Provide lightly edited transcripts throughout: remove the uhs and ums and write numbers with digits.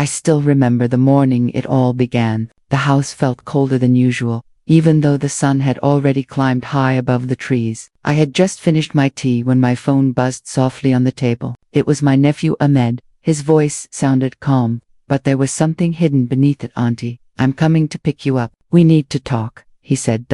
I still remember the morning it all began. The house felt colder than usual, even though the sun had already climbed high above the trees. I had just finished my tea when my phone buzzed softly on the table. It was my nephew Ahmed. His voice sounded calm, but there was something hidden beneath it. Auntie, I'm coming to pick you up. We need to talk, he said.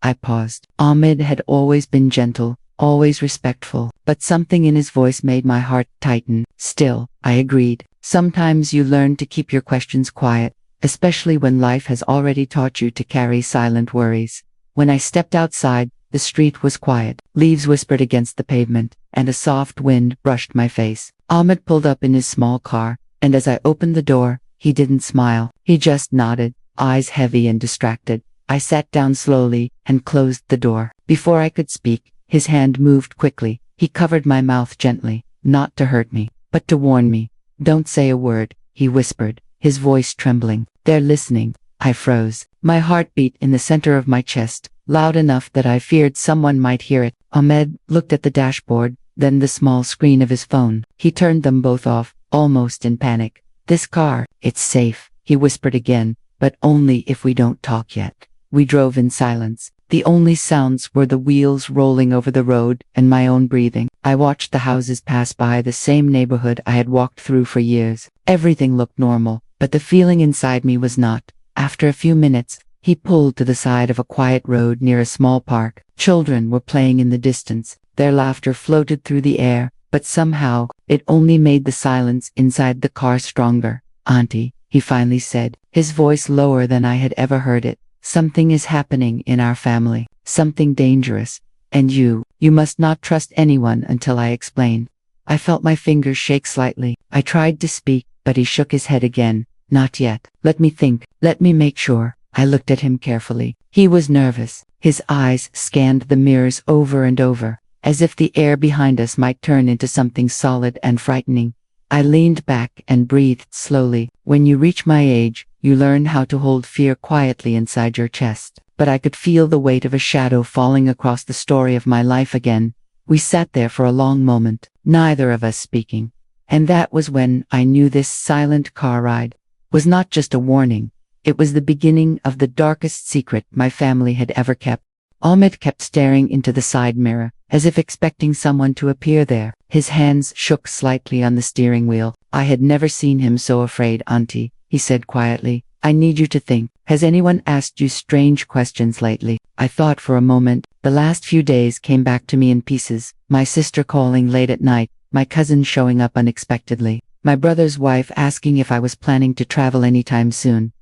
I paused. Ahmed had always been gentle, always respectful, but something in his voice made my heart tighten. Still, I agreed. Sometimes you learn to keep your questions quiet, especially when life has already taught you to carry silent worries. When I stepped outside, the street was quiet. Leaves whispered against the pavement, and a soft wind brushed my face. Ahmed pulled up in his small car, and as I opened the door, he didn't smile. He just nodded, eyes heavy and distracted. I sat down slowly and closed the door. Before I could speak, his hand moved quickly. He covered my mouth gently, not to hurt me, but to warn me. Don't say a word, he whispered, his voice trembling. They're listening. I froze. My heart beat in the center of my chest, loud enough that I feared someone might hear it. Ahmed looked at the dashboard, then the small screen of his phone. He turned them both off, almost in panic. This car, it's safe, he whispered again, but only if we don't talk yet. We drove in silence. The only sounds were the wheels rolling over the road and my own breathing. I watched the houses pass by, the same neighborhood I had walked through for years. Everything looked normal, but the feeling inside me was not. After a few minutes, he pulled to the side of a quiet road near a small park. Children were playing in the distance. Their laughter floated through the air, but somehow, it only made the silence inside the car stronger. Auntie, he finally said, his voice lower than I had ever heard it. Something is happening in our family, something dangerous, and you must not trust anyone until I explain. I felt my fingers shake slightly. I tried to speak, but he shook his head again. Not yet. Let me think. Let me make sure. I looked at him carefully. He was nervous. His eyes scanned the mirrors over and over, as if the air behind us might turn into something solid and frightening. I leaned back and breathed slowly. When you reach my age, you learn how to hold fear quietly inside your chest. But I could feel the weight of a shadow falling across the story of my life again. We sat there for a long moment, neither of us speaking. And that was when I knew this silent car ride was not just a warning. It was the beginning of the darkest secret my family had ever kept. Ahmed kept staring into the side mirror, as if expecting someone to appear there. His hands shook slightly on the steering wheel. I had never seen him so afraid. Auntie, he said quietly, I need you to think. Has anyone asked you strange questions lately? I thought for a moment. The last few days came back to me in pieces. My sister calling late at night, my cousin showing up unexpectedly, my brother's wife asking if I was planning to travel anytime soon.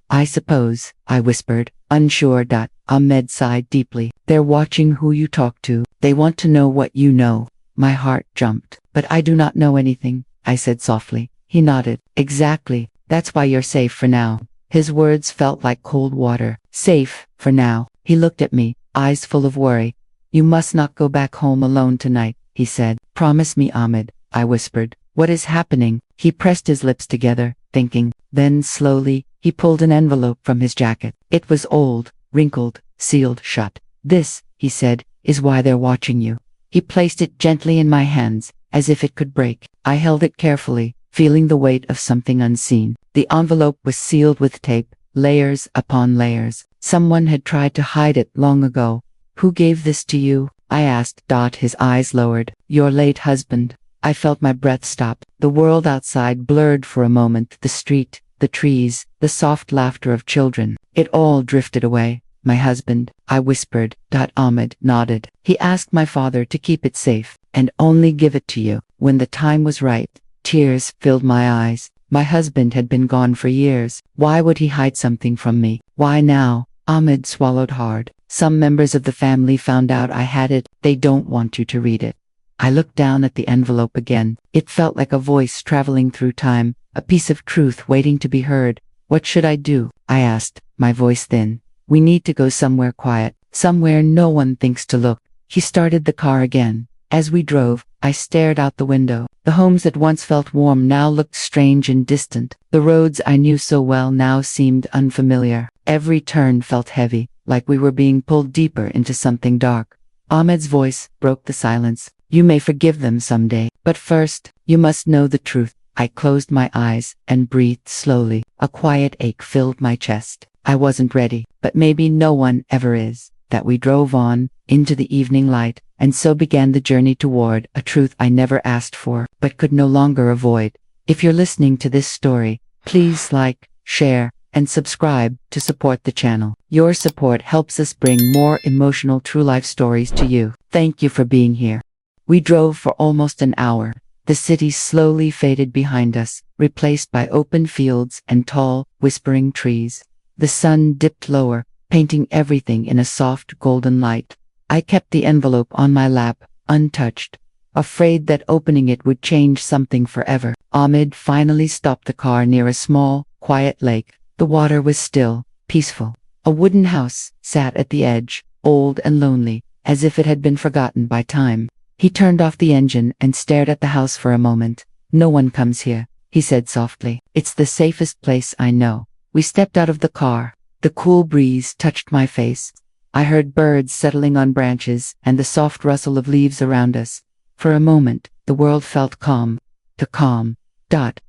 I suppose, I whispered, unsure. Ahmed sighed deeply. They're watching who you talk to. They want to know what you know. My heart jumped. But I do not know anything, I said softly. He nodded. Exactly. That's why you're safe for now. His words felt like cold water. Safe, for now. He looked at me, eyes full of worry. You must not go back home alone tonight, he said. Promise me, Ahmed, I whispered. What is happening? He pressed his lips together, thinking. Then slowly, he pulled an envelope from his jacket. It was old, wrinkled, sealed shut. This, he said, is why they're watching you. He placed it gently in my hands, as if it could break. I held it carefully, feeling the weight of something unseen. The envelope was sealed with tape, layers upon layers. Someone had tried to hide it long ago. Who gave this to you? I asked. His eyes lowered. Your late husband. I felt my breath stop. The world outside blurred for a moment. The street, the trees, the soft laughter of children. It all drifted away. My husband, I whispered. Ahmed nodded. He asked my father to keep it safe, and only give it to you when the time was right. Tears filled my eyes. My husband had been gone for years. Why would he hide something from me? Why now? Ahmed swallowed hard. Some members of the family found out I had it. They don't want you to read it. I looked down at the envelope again. It felt like a voice traveling through time, a piece of truth waiting to be heard. What should I do? I asked, my voice thin. We need to go somewhere quiet, somewhere no one thinks to look. He started the car again. As we drove, I stared out the window. The homes that once felt warm now looked strange and distant. The roads I knew so well now seemed unfamiliar. Every turn felt heavy, like we were being pulled deeper into something dark. Ahmed's voice broke the silence. You may forgive them someday, but first, you must know the truth. I closed my eyes and breathed slowly. A quiet ache filled my chest. I wasn't ready, but maybe no one ever is. That we drove on, into the evening light, and so began the journey toward a truth I never asked for, but could no longer avoid. If you're listening to this story, please like, share, and subscribe to support the channel. Your support helps us bring more emotional true life stories to you. Thank you for being here. We drove for almost an hour. The city slowly faded behind us, replaced by open fields and tall, whispering trees. The sun dipped lower, painting everything in a soft golden light. I kept the envelope on my lap, untouched, afraid that opening it would change something forever. Ahmed finally stopped the car near a small, quiet lake. The water was still, peaceful. A wooden house sat at the edge, old and lonely, as if it had been forgotten by time. He turned off the engine and stared at the house for a moment. "No one comes here," he said softly. "It's the safest place I know." We stepped out of the car. The cool breeze touched my face. I heard birds settling on branches and the soft rustle of leaves around us. For a moment, the world felt calm. Too calm.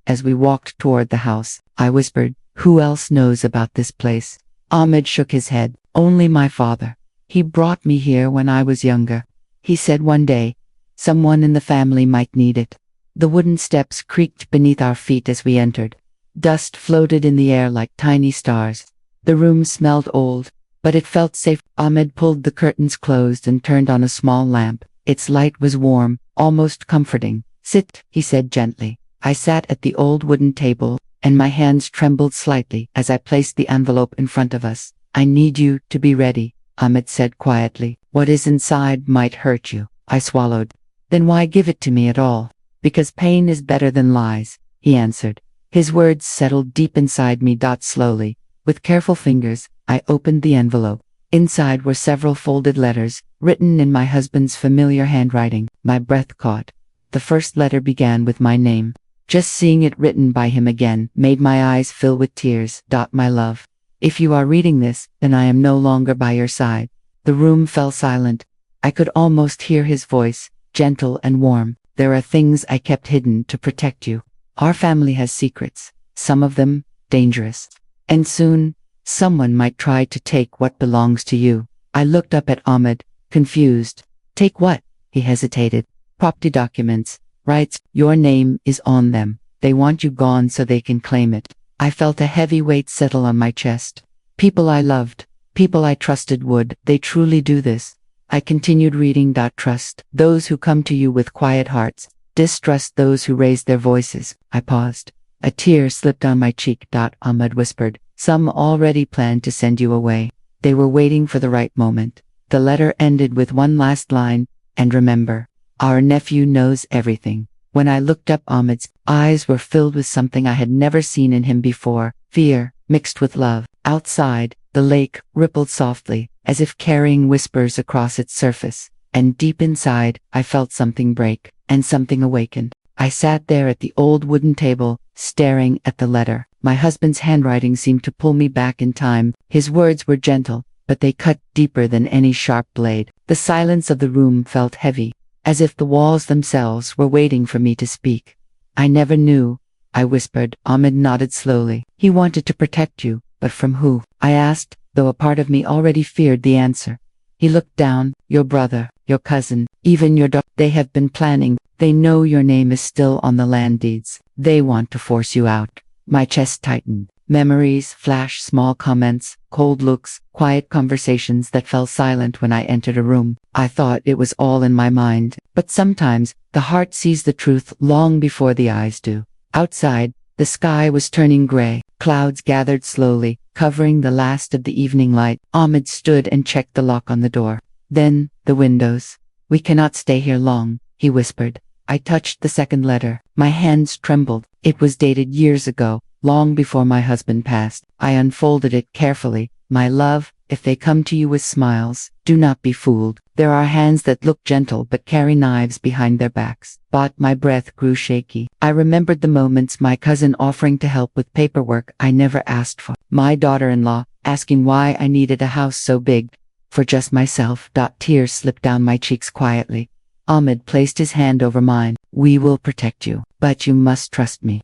As we walked toward the house, I whispered, "Who else knows about this place?" Ahmed shook his head. "Only my father. He brought me here when I was younger. He said one day, someone in the family might need it." The wooden steps creaked beneath our feet as we entered. Dust floated in the air like tiny stars. The room smelled old, but it felt safe. Ahmed pulled the curtains closed and turned on a small lamp. Its light was warm, almost comforting. "Sit," he said gently. I sat at the old wooden table, and my hands trembled slightly as I placed the envelope in front of us. "I need you to be ready," Ahmed said quietly. "What is inside might hurt you." I swallowed. "Then why give it to me at all?" "Because pain is better than lies," he answered. His words settled deep inside me. Slowly, with careful fingers, I opened the envelope. Inside were several folded letters, written in my husband's familiar handwriting. My breath caught. The first letter began with my name. Just seeing it written by him again made my eyes fill with tears. "My love, if you are reading this, then I am no longer by your side." The room fell silent. I could almost hear his voice, gentle and warm. "There are things I kept hidden to protect you. Our family has secrets, some of them dangerous. And soon, someone might try to take what belongs to you." I looked up at Ahmed, confused. "Take what?" He hesitated. "Property documents, rights. Your name is on them. They want you gone so they can claim it." I felt a heavy weight settle on my chest. People I loved, people I trusted, would they truly do this? I continued reading. "Trust those who come to you with quiet hearts. Distrust those who raise their voices." I paused. A tear slipped on my cheek. Ahmed whispered, "Some already planned to send you away. They were waiting for the right moment." The letter ended with one last line, "And remember, our nephew knows everything." When I looked up, Ahmed's eyes were filled with something I had never seen in him before, fear mixed with love. Outside, the lake rippled softly, as if carrying whispers across its surface. And deep inside, I felt something break, and something awaken. I sat there at the old wooden table, staring at the letter. My husband's handwriting seemed to pull me back in time. His words were gentle, but they cut deeper than any sharp blade. The silence of the room felt heavy, as if the walls themselves were waiting for me to speak. "I never knew," I whispered. Ahmed nodded slowly. "He wanted to protect you, but from who?" I asked, though a part of me already feared the answer. He looked down. "Your brother, your cousin, even your daughter. They have been planning. They know your name is still on the land deeds. They want to force you out." My chest tightened. Memories flashed, small comments, cold looks, quiet conversations that fell silent when I entered a room. I thought it was all in my mind, but sometimes the heart sees the truth long before the eyes do. Outside, the sky was turning gray. Clouds gathered slowly, covering the last of the evening light. Ahmed stood and checked the lock on the door. Then, the windows. "We cannot stay here long," he whispered. I touched the second letter. My hands trembled. It was dated years ago, long before my husband passed. I unfolded it carefully. "My love, if they come to you with smiles, do not be fooled. There are hands that look gentle but carry knives behind their backs." But my breath grew shaky. I remembered the moments, my cousin offering to help with paperwork I never asked for. My daughter-in-law asking why I needed a house so big for just myself. Tears slipped down my cheeks quietly. Ahmed placed his hand over mine. We will protect you, but you must trust me.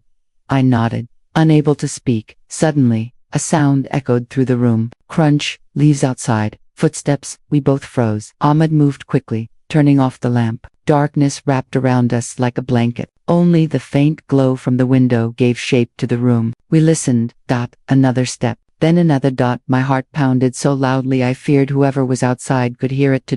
I nodded, unable to speak. Suddenly, a sound echoed through the room. Crunch, leaves outside, footsteps. We both froze. Ahmed moved quickly, turning off the lamp. Darkness wrapped around us like a blanket. Only the faint glow from the window gave shape to the room. We listened. Another step. Then another. My heart pounded so loudly I feared whoever was outside could hear it.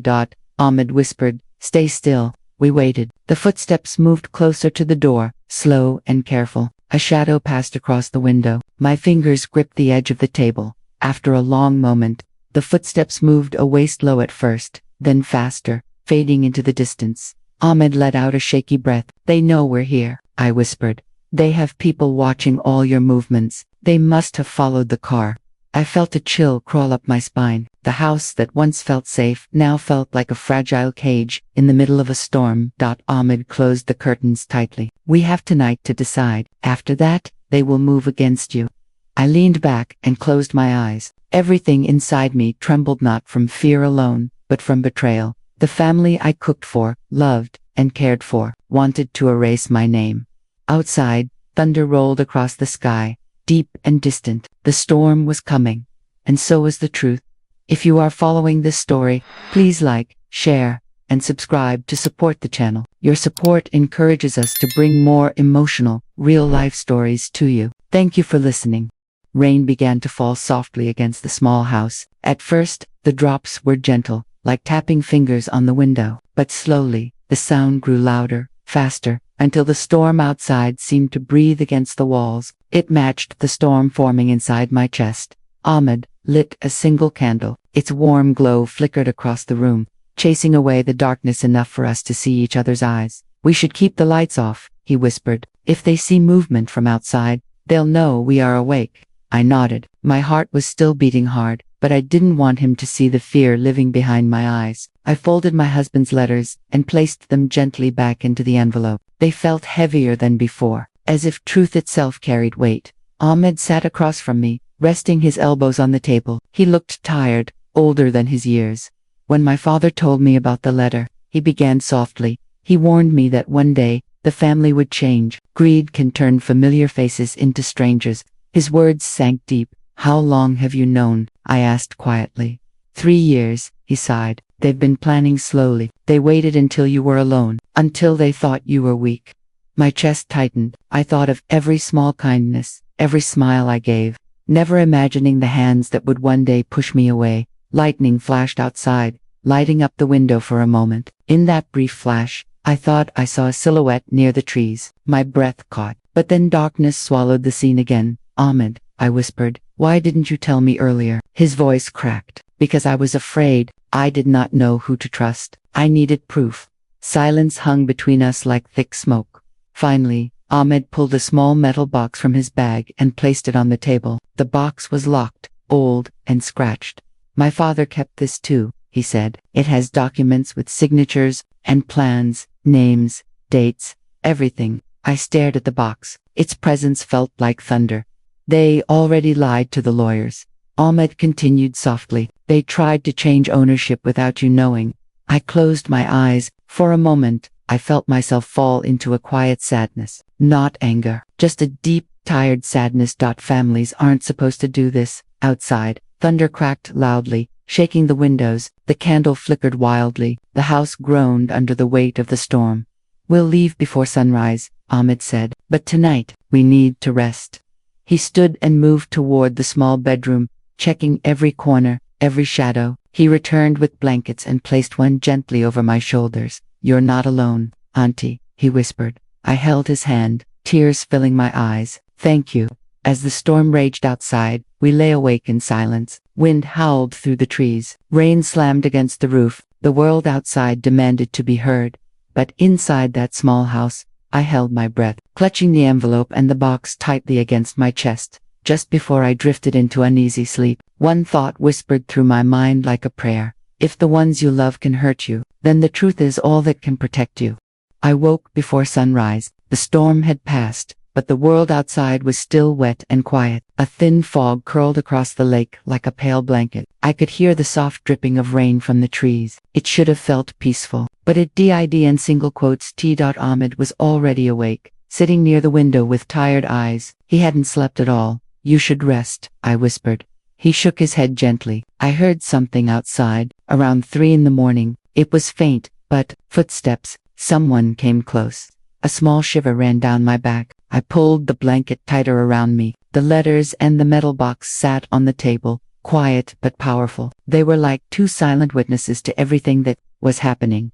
Ahmed whispered, "Stay still." We waited. The footsteps moved closer to the door, slow and careful. A shadow passed across the window. My fingers gripped the edge of the table. After a long moment, the footsteps moved away, slow at first, then faster, fading into the distance. Ahmed let out a shaky breath. "They know we're here," I whispered. "They have people watching all your movements. They must have followed the car." I felt a chill crawl up my spine. The house that once felt safe now felt like a fragile cage in the middle of a storm. Ahmed closed the curtains tightly. "We have tonight to decide. After that, they will move against you." I leaned back and closed my eyes. Everything inside me trembled, not from fear alone, but from betrayal. The family I cooked for, loved, and cared for, wanted to erase my name. Outside, thunder rolled across the sky, deep and distant. The storm was coming. And so was the truth. If you are following this story, please like, share, and subscribe to support the channel. Your support encourages us to bring more emotional, real-life stories to you. Thank you for listening. Rain began to fall softly against the small house. At first, the drops were gentle, like tapping fingers on the window. But slowly, the sound grew louder, faster, until the storm outside seemed to breathe against the walls. It matched the storm forming inside my chest. Ahmed lit a single candle. Its warm glow flickered across the room, chasing away the darkness enough for us to see each other's eyes. "We should keep the lights off," he whispered. "If they see movement from outside, they'll know we are awake." I nodded. My heart was still beating hard, but I didn't want him to see the fear living behind my eyes. I folded my husband's letters and placed them gently back into the envelope. They felt heavier than before, as if truth itself carried weight. Ahmed sat across from me, resting his elbows on the table. He looked tired, older than his years. "When my father told me about the letter," he began softly, "he warned me that one day, the family would change. Greed can turn familiar faces into strangers." His words sank deep. "How long have you known?" I asked quietly. 3 years, he sighed. "They've been planning slowly. They waited until you were alone, until they thought you were weak." My chest tightened. I thought of every small kindness, every smile I gave, never imagining the hands that would one day push me away. Lightning flashed outside, lighting up the window for a moment. In that brief flash, I thought I saw a silhouette near the trees. My breath caught, but then darkness swallowed the scene again. "Ahmed," I whispered, "why didn't you tell me earlier?" His voice cracked. "Because I was afraid. I did not know who to trust. I needed proof." Silence hung between us like thick smoke. Finally, Ahmed pulled a small metal box from his bag and placed it on the table. The box was locked, old, and scratched. "My father kept this too," he said. "It has documents with signatures and plans, names, dates, everything." I stared at the box. Its presence felt like thunder. "They already lied to the lawyers," Ahmed continued softly. "They tried to change ownership without you knowing." I closed my eyes. For a moment, I felt myself fall into a quiet sadness. Not anger, just a deep, tired sadness. Families aren't supposed to do this. Outside, thunder cracked loudly, shaking the windows. The candle flickered wildly. The house groaned under the weight of the storm. "We'll leave before sunrise," Ahmed said. "But tonight, we need to rest." He stood and moved toward the small bedroom, checking every corner, every shadow. He returned with blankets and placed one gently over my shoulders. "You're not alone, Auntie," he whispered. I held his hand, tears filling my eyes. "Thank you." As the storm raged outside, we lay awake in silence. Wind howled through the trees. Rain slammed against the roof. The world outside demanded to be heard. But inside that small house, I held my breath, clutching the envelope and the box tightly against my chest. Just before I drifted into uneasy sleep, one thought whispered through my mind like a prayer. If the ones you love can hurt you, then the truth is all that can protect you. I woke before sunrise. The storm had passed, but the world outside was still wet and quiet. A thin fog curled across the lake like a pale blanket. I could hear the soft dripping of rain from the trees. It should have felt peaceful, but it did in single quotes T. Ahmed was already awake, sitting near the window with tired eyes. He hadn't slept at all. You should rest, I whispered. He shook his head gently. I heard something outside, around 3 in the morning. It was faint, but footsteps. Someone came close. A small shiver ran down my back. I pulled the blanket tighter around me. The letters and the metal box sat on the table, quiet but powerful. They were like two silent witnesses to everything that was happening.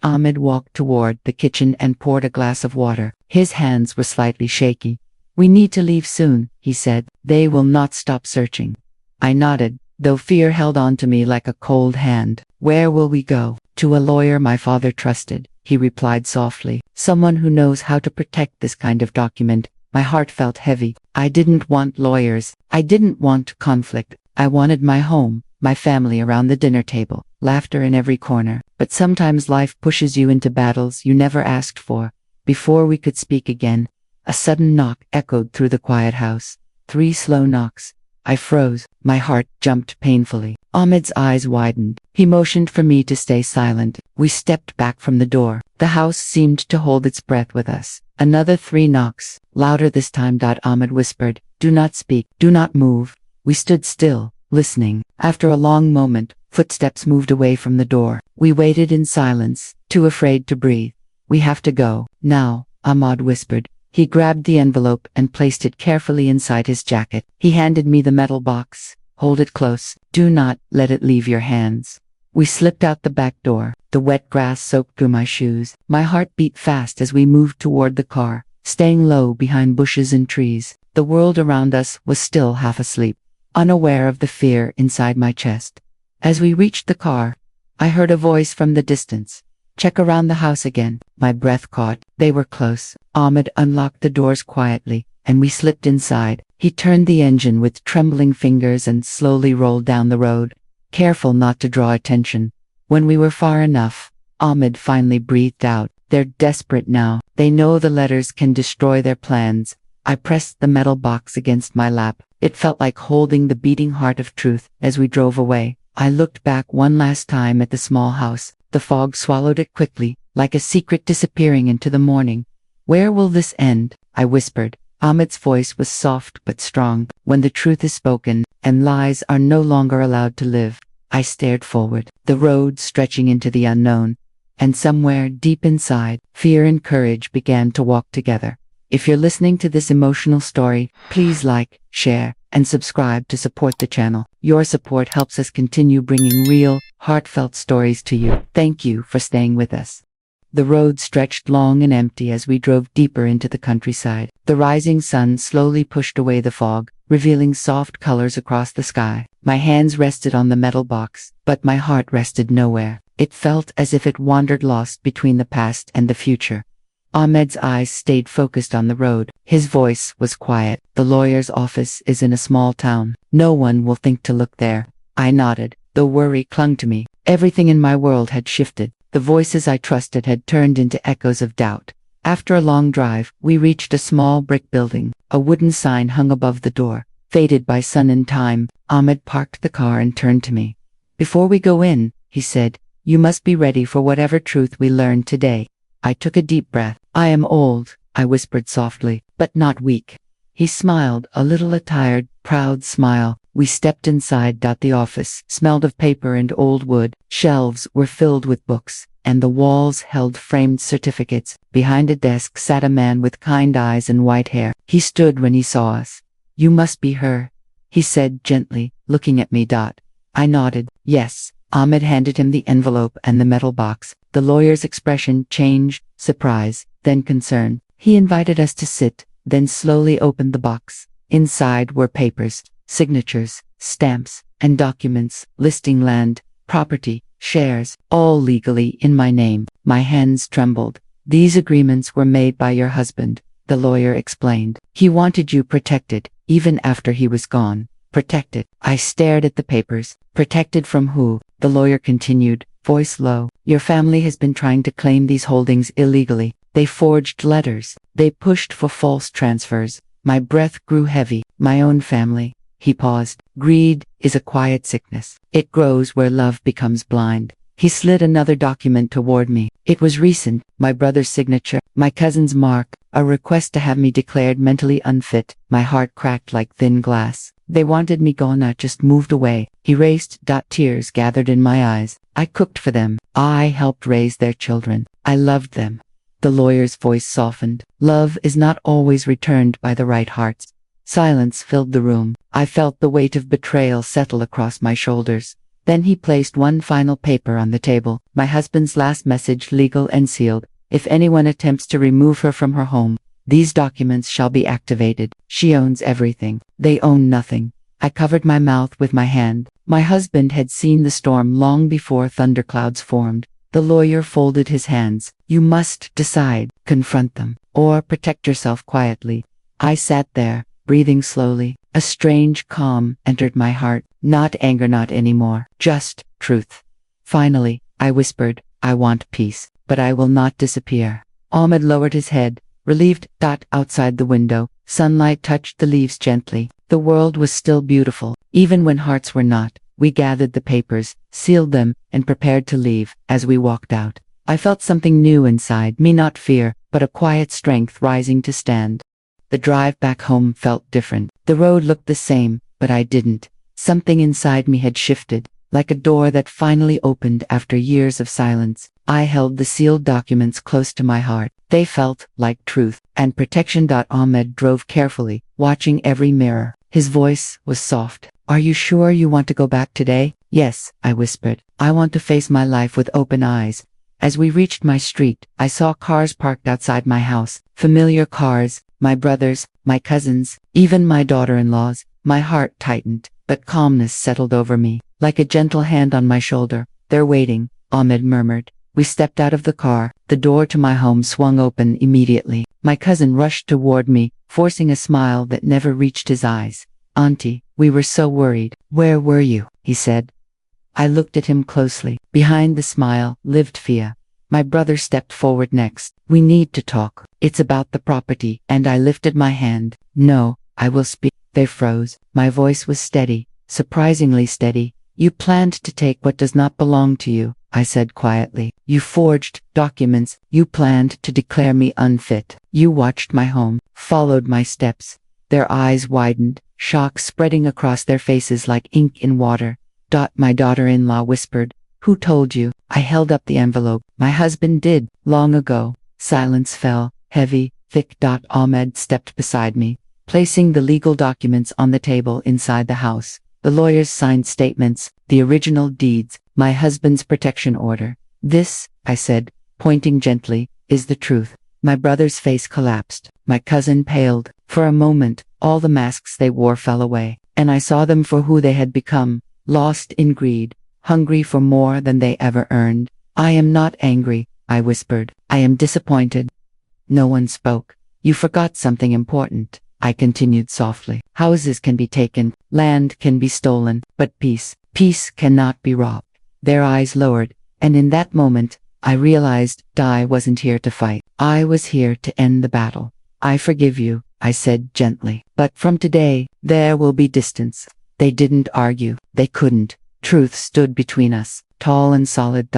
Ahmed walked toward the kitchen and poured a glass of water. His hands were slightly shaky. We need to leave soon, he said. They will not stop searching. I nodded, though fear held on to me like a cold hand. Where will we go? To a lawyer my father trusted, he replied softly. Someone who knows how to protect this kind of document. My heart felt heavy. I didn't want lawyers. I didn't want conflict. I wanted my home, my family around the dinner table, laughter in every corner. But sometimes life pushes you into battles you never asked for. Before we could speak again, a sudden knock echoed through the quiet house. 3 slow knocks. I froze. My heart jumped painfully. Ahmed's eyes widened. He motioned for me to stay silent. We stepped back from the door. The house seemed to hold its breath with us. Another 3 knocks. Louder this time. Ahmed whispered, "Do not speak. Do not move." We stood still, listening. After a long moment, footsteps moved away from the door. We waited in silence, too afraid to breathe. "We have to go now," Ahmad whispered. He grabbed the envelope and placed it carefully inside his jacket. He handed me the metal box. "Hold it close. Do not let it leave your hands." We slipped out the back door. The wet grass soaked through my shoes. My heart beat fast as we moved toward the car, staying low behind bushes and trees. The world around us was still half asleep, unaware of the fear inside my chest. As we reached the car, I heard a voice from the distance. "Check around the house again." My breath caught. They were close. Ahmed unlocked the doors quietly, and we slipped inside. He turned the engine with trembling fingers and slowly rolled down the road, careful not to draw attention. When we were far enough, Ahmed finally breathed out. "They're desperate now. They know the letters can destroy their plans." I pressed the metal box against my lap. It felt like holding the beating heart of truth. As we drove away, I looked back one last time at the small house. The fog swallowed it quickly, like a secret disappearing into the morning. "Where will this end?" I whispered. Ahmed's voice was soft but strong. "When the truth is spoken, and lies are no longer allowed to live." I stared forward, the road stretching into the unknown. And somewhere deep inside, fear and courage began to walk together. If you're listening to this emotional story, please like, share, and subscribe to support the channel. Your support helps us continue bringing real, heartfelt stories to you. Thank you for staying with us. The road stretched long and empty as we drove deeper into the countryside. The rising sun slowly pushed away the fog, revealing soft colors across the sky. My hands rested on the metal box, but my heart rested nowhere. It felt as if it wandered lost between the past and the future. Ahmed's eyes stayed focused on the road. His voice was quiet. "The lawyer's office is in a small town. No one will think to look there." I nodded, though worry clung to me. Everything in my world had shifted. The voices I trusted had turned into echoes of doubt. After a long drive, we reached a small brick building. A wooden sign hung above the door, faded by sun and time. Ahmed parked the car and turned to me. "Before we go in," he said, "you must be ready for whatever truth we learn today." I took a deep breath. "I am old," I whispered softly, "but not weak." He smiled, a little tired, proud smile. We stepped inside. The office smelled of paper and old wood. Shelves were filled with books, and the walls held framed certificates. Behind a desk sat a man with kind eyes and white hair. He stood when he saw us. "You must be her," he said gently, looking at me. I nodded. "Yes." Ahmed handed him the envelope and the metal box. The lawyer's expression changed, surprise, then concern. He invited us to sit, then slowly opened the box. Inside were papers, signatures, stamps, and documents listing land, property, shares, all legally in my name. My hands trembled. "These agreements were made by your husband," the lawyer explained. "He wanted you protected, even after he was gone." "Protected?" I stared at the papers. "Protected from who?" The lawyer continued, voice low. "Your family has been trying to claim these holdings illegally. They forged letters. They pushed for false transfers." My breath grew heavy. "My own family." He paused. "Greed is a quiet sickness. It grows where love becomes blind." He slid another document toward me. It was recent, my brother's signature, my cousin's mark, a request to have me declared mentally unfit. My heart cracked like thin glass. They wanted me gone, I just moved away. Erased. Tears gathered in my eyes. I cooked for them. I helped raise their children. I loved them. The lawyer's voice softened. Love is not always returned by the right hearts. Silence filled the room. I felt the weight of betrayal settle across my shoulders. Then he placed one final paper on the table. My husband's last message, legal and sealed. If anyone attempts to remove her from her home, these documents shall be activated. She owns everything. They own nothing. I covered my mouth with my hand. My husband had seen the storm long before thunderclouds formed. The lawyer folded his hands. You must decide, confront them, or protect yourself quietly. I sat there, breathing slowly. A strange calm entered my heart. Not anger, not anymore. Just truth. Finally, I whispered, I want peace, but I will not disappear. Ahmed lowered his head, relieved. Outside the window, sunlight touched the leaves gently. The world was still beautiful, even when hearts were not. We gathered the papers, sealed them, and prepared to leave. As we walked out, I felt something new inside me, not fear, but a quiet strength rising to stand. The drive back home felt different. The road looked the same, but I didn't. Something inside me had shifted, like a door that finally opened after years of silence. I held the sealed documents close to my heart. They felt like truth and protection. Ahmed drove carefully, watching every mirror. His voice was soft. Are you sure you want to go back today? Yes, I whispered. I want to face my life with open eyes. As we reached my street, I saw cars parked outside my house. Familiar cars, my brothers, my cousins, even my daughter-in-law's. My heart tightened, but calmness settled over me, like a gentle hand on my shoulder. They're waiting, Ahmed murmured. We stepped out of the car. The door to my home swung open immediately. My cousin rushed toward me, forcing a smile that never reached his eyes. Auntie, we were so worried. Where were you? He said. I looked at him closely. Behind the smile lived fear. My brother stepped forward next. We need to talk. It's about the property. And I lifted my hand. No, I will speak. They froze. My voice was steady, surprisingly steady. You planned to take what does not belong to you, I said quietly. You forged documents. You planned to declare me unfit. You watched my home, followed my steps. Their eyes widened, shock spreading across their faces like ink in water. My daughter-in-law whispered. Who told you? I held up the envelope. My husband did, long ago. Silence fell, heavy, thick. Ahmed stepped beside me, placing the legal documents on the table inside the house. The lawyers signed statements, the original deeds, my husband's protection order. This, I said, pointing gently, is the truth. My brother's face collapsed. My cousin paled. For a moment, all the masks they wore fell away, and I saw them for who they had become, lost in greed, hungry for more than they ever earned. I am not angry, I whispered. I am disappointed. No one spoke. You forgot something important, I continued softly. Houses can be taken, land can be stolen, but peace cannot be robbed. Their eyes lowered, and in that moment, I realized I wasn't here to fight. I was here to end the battle. I forgive you, I said gently. But from today, there will be distance. They didn't argue. They couldn't. Truth stood between us, tall and solid.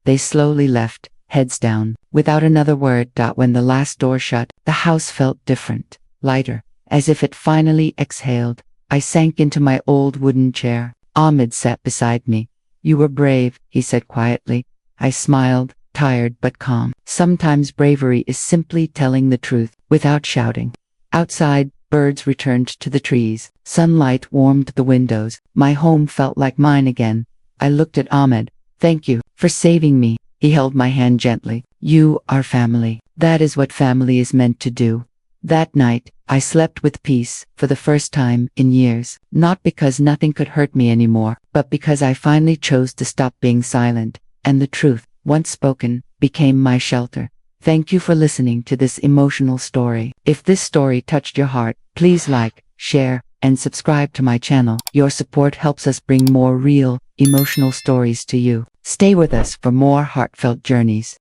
They slowly left, heads down, without another word. When the last door shut, the house felt different, lighter, as if it finally exhaled. I sank into my old wooden chair. Ahmed sat beside me. You were brave, he said quietly. I smiled, tired but calm. Sometimes bravery is simply telling the truth, without shouting. Outside, birds returned to the trees. Sunlight warmed the windows. My home felt like mine again. I looked at Ahmed. Thank you for saving me. He held my hand gently. You are family. That is what family is meant to do. That night, I slept with peace for the first time in years. Not because nothing could hurt me anymore, but because I finally chose to stop being silent, and the truth, once spoken, became my shelter. Thank you for listening to this emotional story. If this story touched your heart, please like, share, and subscribe to my channel. Your support helps us bring more real, emotional stories to you. Stay with us for more heartfelt journeys.